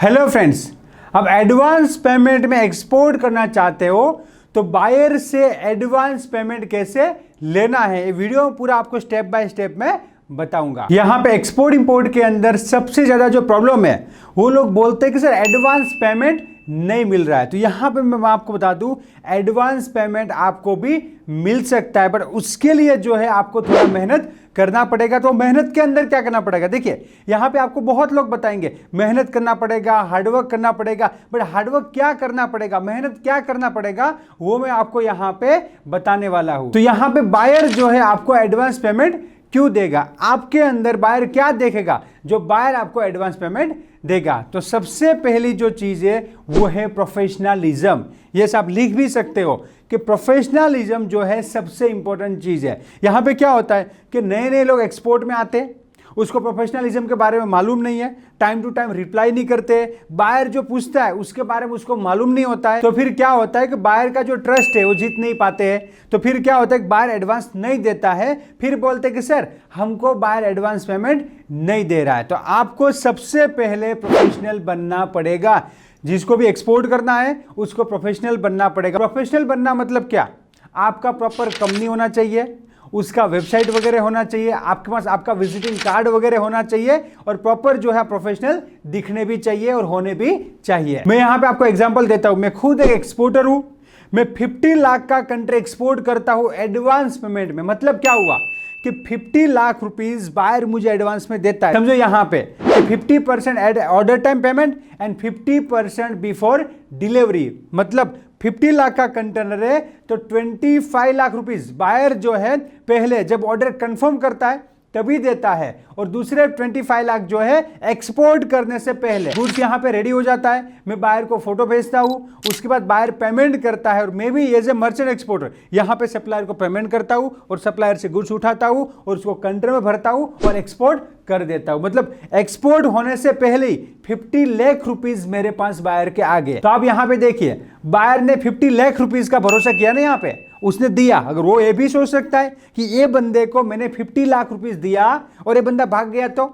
Hello friends, अब advance payment में export करना चाहते हो तो बायर से एडवांस पेमेंट कैसे लेना है, ये वीडियो पूरा आपको स्टेप बाय स्टेप में बताऊंगा। यहां पे एक्सपोर्ट इंपोर्ट के अंदर सबसे ज्यादा जो प्रॉब्लम है वो लोग बोलते हैं कि सर एडवांस पेमेंट नहीं मिल रहा है। तो यहां पे मैं आपको बता दूं एडवांस पेमेंट आपको भी मिल सकता है, बट उसके लिए जो है आपको थोड़ा मेहनत करना पड़ेगा। तो मेहनत के अंदर क्या करना पड़ेगा, देखिए यहां पे आपको बहुत लोग बताएंगे मेहनत करना पड़ेगा, हार्डवर्क करना पड़ेगा, बट हार्डवर्क क्या करना पड़ेगा, मेहनत क्या करना पड़ेगा, वो मैं आपको यहां पे बताने वाला हूं। तो यहां पे बायर जो है आपको एडवांस पेमेंट क्यों देगा, आपके अंदर बायर क्या देखेगा जो बायर आपको एडवांस पेमेंट देगा। तो सबसे पहली जो चीज है वो है प्रोफेशनलिज्म। ये आप लिख भी सकते हो कि प्रोफेशनलिज्म जो है सबसे इंपॉर्टेंट चीज है। यहां पे क्या होता है कि नए नए लोग एक्सपोर्ट में आते हैं, उसको प्रोफेशनलिज्म के बारे में मालूम नहीं है, टाइम टू टाइम रिप्लाई नहीं करते, बायर जो पूछता है उसके बारे में उसको मालूम नहीं होता है। तो फिर क्या होता है कि बायर का जो ट्रस्ट है वो जीत नहीं पाते हैं। तो फिर क्या होता है कि बायर एडवांस नहीं देता है, फिर बोलते हैं कि सर हमको बायर एडवांस पेमेंट नहीं दे रहा है। तो आपको सबसे पहले प्रोफेशनल बनना पड़ेगा। जिसको भी एक्सपोर्ट करना है उसको प्रोफेशनल बनना पड़ेगा। प्रोफेशनल बनना मतलब क्या, आपका प्रॉपर कंपनी होना चाहिए, उसका वेबसाइट वगैरह होना चाहिए, आपके पास आपका विजिटिंग कार्ड वगैरह होना चाहिए, और प्रॉपर जो है प्रोफेशनल दिखने भी चाहिए और होने भी चाहिए। मैं यहां पे आपको एग्जांपल देता हूं। मैं खुद एक एक्सपोर्टर हूं, मैं 50 लाख का कंट्री एक्सपोर्ट करता हूं एडवांस पेमेंट में। मतलब क्या हुआ कि 50 लाख रुपीस बायर मुझे एडवांस में देता है। समझो यहां पे 50% order time payment and 50% before delivery. मतलब 50 लाख का कंटेनर है तो 25 लाख रुपीस बायर जो है पहले जब ऑर्डर कंफर्म करता है तभी देता है, और दूसरे 25 लाख जो है एक्सपोर्ट करने से पहले। गुड्स यहां पे रेडी हो जाता है, मैं बायर को फोटो भेजता हूं, उसके बाद बायर पेमेंट करता है, और मैं भी एज ए मर्चेंट एक्सपोर्टर यहां पे सप्लायर को पेमेंट करता हूं और सप्लायर से गुड्स उठाता हूं और उसको कंटेनर में भरता हूं और एक्सपोर्ट कर देता हूं। मतलब एक्सपोर्ट होने से पहले ही 50 लाख रुपीस मेरे पास बायर के आगे। तो आप यहां पे देखिए बायर ने 50 लाख रुपीस का भरोसा किया ना, यहां पे उसने दिया। अगर वो ये भी सोच सकता है कि ये बंदे को मैंने 50 लाख रुपीस दिया और ये बंदा भाग गया, तो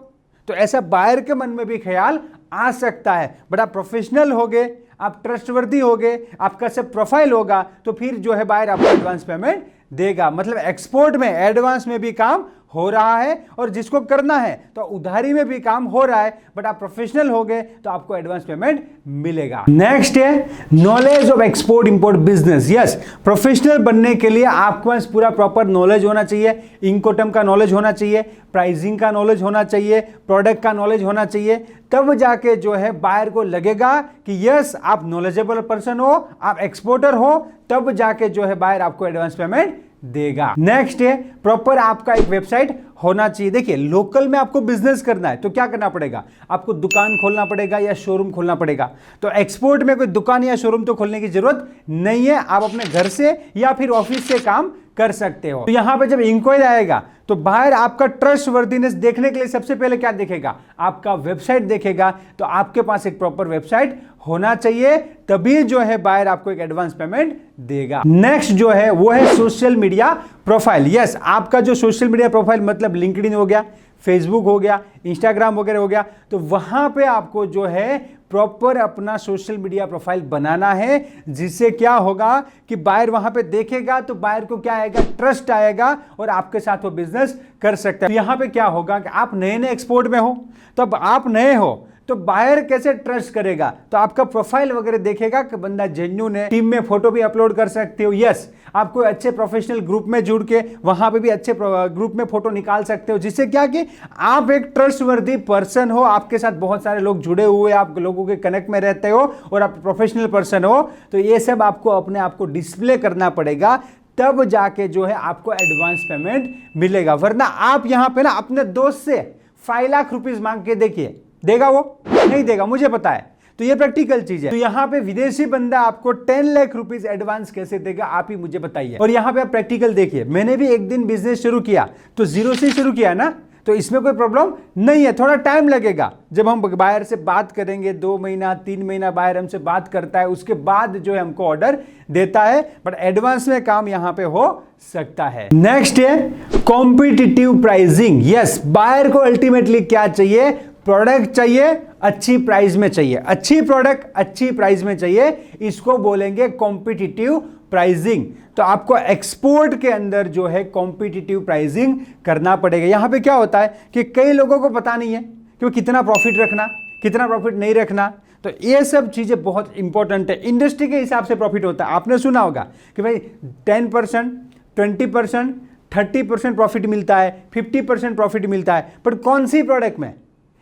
ऐसा बायर के मन में भी ख्याल आ सकता है। बट आप प्रोफेशनल हो गए, आप ट्रस्टवर्दी हो गए, आपका सब प्रोफाइल होगा, तो फिर जो है बायर आपको एडवांस पेमेंट देगा। मतलब एक्सपोर्ट में एडवांस में भी काम हो रहा है, और जिसको करना है तो उधारी में भी काम हो रहा है, बट आप प्रोफेशनल हो गए तो आपको एडवांस पेमेंट मिलेगा। नेक्स्ट है knowledge of export import business. Yes, professional बनने के लिए आपके पास पूरा प्रॉपर नॉलेज होना चाहिए। इनकोटम का नॉलेज होना चाहिए, प्राइसिंग का नॉलेज होना चाहिए, प्रोडक्ट का नॉलेज होना चाहिए। तब जाके जो है बायर को लगेगा कि यस आप नॉलेजेबल पर्सन हो, आप एक्सपोर्टर हो, तब जाके जो है बायर आपको एडवांस पेमेंट देगा। नेक्स्ट है प्रॉपर आपका एक वेबसाइट होना चाहिए। देखिए लोकल में आपको बिजनेस करना है तो क्या करना पड़ेगा, आपको दुकान खोलना पड़ेगा या शोरूम खोलना पड़ेगा। तो एक्सपोर्ट में कोई दुकान या शोरूम तो खोलने की जरूरत नहीं है, आप अपने घर से या फिर ऑफिस से काम कर सकते हो। तो यहां पे जब इंक्वायरी आएगा तो बाहर आपका ट्रस्ट वर्दीनेस देखने के लिए सबसे पहले क्या देखेगा, आपका वेबसाइट देखेगा। तो आपके पास एक प्रॉपर वेबसाइट होना चाहिए, तभी जो है बायर आपको एक एडवांस पेमेंट देगा। नेक्स्ट जो है वो है सोशल मीडिया प्रोफाइल। यस, आपका जो सोशल मीडिया प्रोफाइल मतलब लिंक्डइन हो गया, फेसबुक हो गया, इंस्टाग्राम वगैरह हो गया, तो वहां पे आपको जो है प्रॉपर अपना सोशल मीडिया प्रोफाइल बनाना है, जिससे क्या होगा कि बायर वहां पे देखेगा तो बायर को क्या आएगा, ट्रस्ट आएगा, और आपके साथ वो बिजनेस कर सकता है। तो यहां पे क्या होगा कि आप नए नए एक्सपोर्ट में हो, तो अब आप नए हो तो बायर कैसे ट्रस्ट करेगा, तो आपका प्रोफाइल वगैरह देखेगा कि बंदा जेन्युइन है। टीम में फोटो भी अपलोड कर सकते हो। यस, आप कोई अच्छे प्रोफेशनल ग्रुप में जुड़ के वहां पे भी अच्छे ग्रुप में फोटो निकाल सकते हो, जिससे क्या कि आप एक ट्रस्टवर्दी पर्सन हो, आपके साथ बहुत सारे लोग जुड़े हुए, आप लोगों के कनेक्ट में रहते हो और आप प्रोफेशनल पर्सन हो। तो ये सब आपको अपने आप को डिस्प्ले करना पड़ेगा, तब जाके जो है आपको एडवांस पेमेंट मिलेगा। वरना आप यहां पे ना अपने दोस्त से 5 लाख रुपीस मांग के देखिए, देगा वो? नहीं देगा, मुझे पता है। तो ये प्रैक्टिकल चीज है। तो यहां पे विदेशी बंदा आपको 10 लाख रुपीस एडवांस कैसे देगा, आप ही मुझे बताइए। और यहां पे आप प्रैक्टिकल देखिए, मैंने भी एक दिन बिजनेस शुरू किया तो जीरो से शुरू किया ना, तो इसमें कोई प्रॉब्लम नहीं है। थोड़ा टाइम लगेगा, जब हम बायर से बात करेंगे 2 महीना 3 महीना बायर हमसे बात करता है, उसके बाद जो है हमको ऑर्डर देता है, बट एडवांस में काम यहां पे हो सकता है। नेक्स्ट है कॉम्पिटिटिव प्राइसिंग। यस, बायर को अल्टीमेटली क्या चाहिए, प्रोडक्ट चाहिए, अच्छी प्राइस में चाहिए, अच्छी प्रोडक्ट अच्छी प्राइस में चाहिए, इसको बोलेंगे कॉम्पिटिटिव प्राइसिंग। तो आपको एक्सपोर्ट के अंदर जो है कॉम्पिटिटिव प्राइसिंग करना पड़ेगा। यहां पे क्या होता है कि कई लोगों को पता नहीं है कि कितना प्रॉफिट रखना, कितना प्रॉफिट नहीं रखना। तो ये सब चीजें बहुत इंपॉर्टेंट है। इंडस्ट्री के हिसाब से प्रॉफिट होता है। आपने सुना होगा कि भाई 10%, 20%, 30% प्रॉफिट मिलता है, 50% प्रॉफिट मिलता है, पर कौन सी प्रोडक्ट में,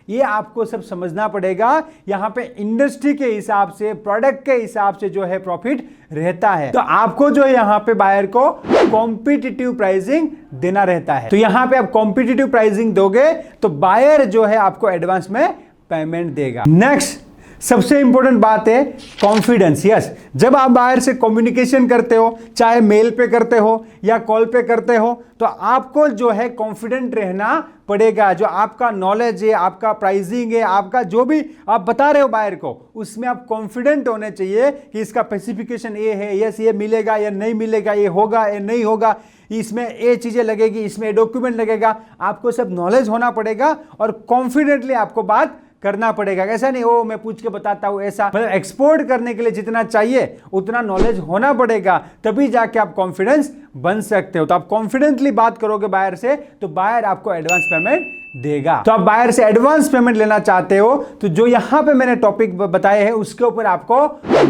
ये आपको सब समझना पड़ेगा। यहां पे इंडस्ट्री के हिसाब से, प्रोडक्ट के हिसाब से जो है प्रॉफिट रहता है। तो आपको जो है यहां पे बायर को कॉम्पिटिटिव प्राइसिंग देना रहता है। तो यहां पे आप कॉम्पिटिटिव प्राइसिंग दोगे तो बायर जो है आपको एडवांस में पेमेंट देगा। नेक्स्ट सबसे इंपॉर्टेंट बात है कॉन्फिडेंस। यस, जब आप बायर से कम्युनिकेशन करते हो, चाहे मेल पे करते हो या कॉल पे करते हो, तो आपको जो है कॉन्फिडेंट रहना पड़ेगा। जो आपका नॉलेज है, आपका प्राइसिंग है, आपका जो भी आप बता रहे हो बायर को, उसमें आप कॉन्फिडेंट होने चाहिए कि इसका स्पेसिफिकेशन ये है, यस ये मिलेगा या नहीं मिलेगा, ये होगा या नहीं होगा, इसमें ये चीजें लगेगी, इसमें डॉक्यूमेंट लगेगा। आपको सब नॉलेज होना पड़ेगा और कॉन्फिडेंटली आपको बात करना पड़ेगा। ऐसा नहीं ओ मैं पूछ के बताता हूं, ऐसा मतलब एक्सपोर्ट करने के लिए जितना चाहिए उतना नॉलेज होना पड़ेगा, तभी जाके आप कॉन्फिडेंस बन सकते हो। तो आप कॉन्फिडेंटली बात करोगे बायर से तो बायर आपको एडवांस पेमेंट देगा। तो आप बायर से एडवांस पेमेंट लेना चाहते हो तो जो यहां पे मैंने टॉपिक बताए हैं उसके ऊपर आपको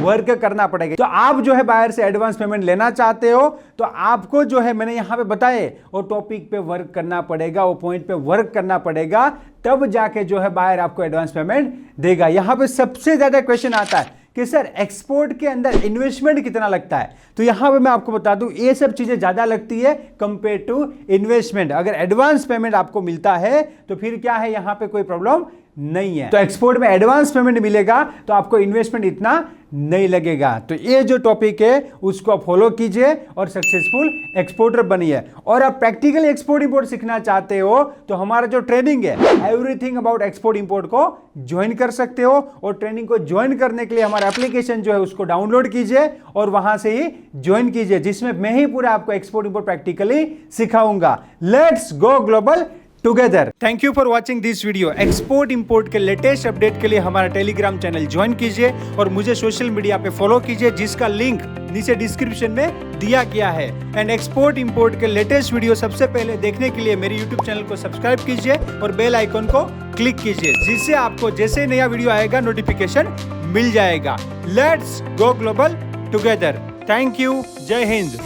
वर्क करना पड़ेगा। तो आप जो है बायर से एडवांस पेमेंट लेना चाहते हो तो आपको जो है मैंने यहां पे बताए वो टॉपिक पे वर्क करना पड़ेगा, वो पॉइंट पे वर्क करना पड़ेगा, तब जाके जो है बायर आपको एडवांस पेमेंट देगा। यहां पे सबसे ज्यादा क्वेश्चन आता है कि सर एक्सपोर्ट के अंदर इन्वेस्टमेंट कितना लगता है। तो यहां पे मैं आपको बता दूं ये सब चीजें ज्यादा लगती है कंपेयर टू इन्वेस्टमेंट। अगर एडवांस पेमेंट आपको मिलता है तो फिर क्या है, यहां पे कोई प्रॉब्लम नहीं है। तो एक्सपोर्ट में एडवांस पेमेंट मिलेगा तो आपको इन्वेस्टमेंट इतना नहीं लगेगा। तो ये जो टॉपिक है उसको आप फॉलो कीजिए और सक्सेसफुल एक्सपोर्टर बनिए। और आप प्रैक्टिकल एक्सपोर्ट इंपोर्ट सीखना चाहते हो तो हमारा जो ट्रेनिंग है एवरीथिंग अबाउट एक्सपोर्ट इंपोर्ट को ज्वाइन कर सकते हो। और ट्रेनिंग को ज्वाइन करने के लिए हमारा एप्लीकेशन जो है उसको डाउनलोड कीजिए और वहां से ही ज्वाइन कीजिए, जिसमें मैं ही पूरा आपको एक्सपोर्ट इंपोर्ट प्रैक्टिकली सिखाऊंगा। Let's go global together. Thank you for watching this video. Export import के लेटेस्ट अपडेट के लिए हमारा टेलीग्राम चैनल ज्वाइन कीजिए और मुझे सोशल मीडिया पे फॉलो कीजिए, जिसका लिंक नीचे डिस्क्रिप्शन में दिया गया है। एंड एक्सपोर्ट इंपोर्ट के लेटेस्ट वीडियो सबसे पहले देखने के लिए मेरे यूट्यूब चैनल को सब्सक्राइब कीजिए और बेल आइकन को क्लिक कीजिए, जिससे आपको जैसे नया वीडियो आएगा नोटिफिकेशन मिल जाएगा। Let's go global together. Thank you. जय हिंद।